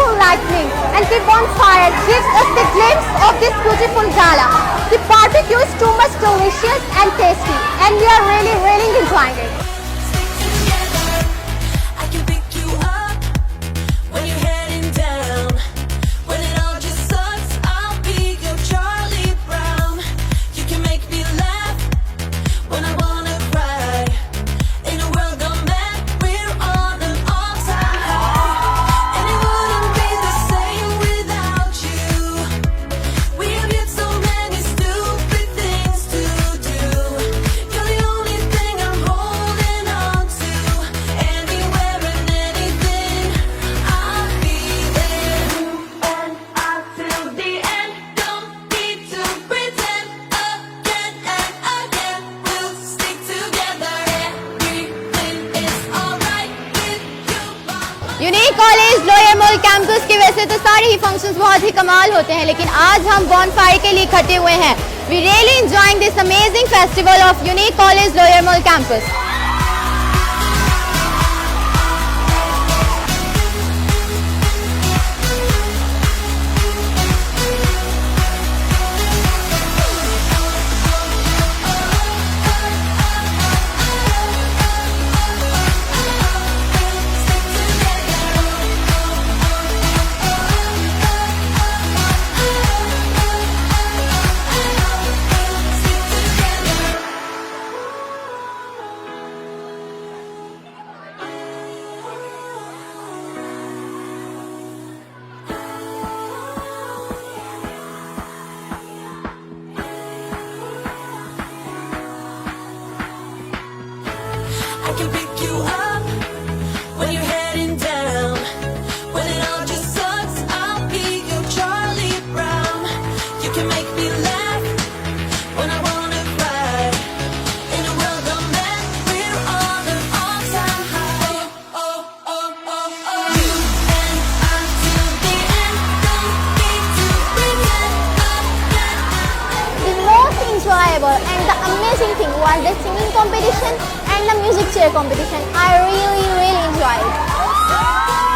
beautiful lightning and the bonfire gives us the glimpse of this beautiful gala. The barbecue is too much delicious and tasty and we are really enjoying it. Unique College Lower Mall campus के वैसे तो सारे ही functions बहुत ही कमाल होते हैं, लेकिन आज हम बॉनफायर के लिए इकट्ठे हुए हैं. We really enjoying this amazing festival of Unique College Lower Mall campus. I can pick you up when you're heading down. When it all just sucks, I'll be your Charlie Brown. You can make me laugh when I wanna cry. In a world of men, we're on an all-time high. Oh, oh, oh, oh. You and I till the end. Don't need to pretend. The most enjoyable and the amazing thing was the singing competition and the music chair competition. I really enjoyed it.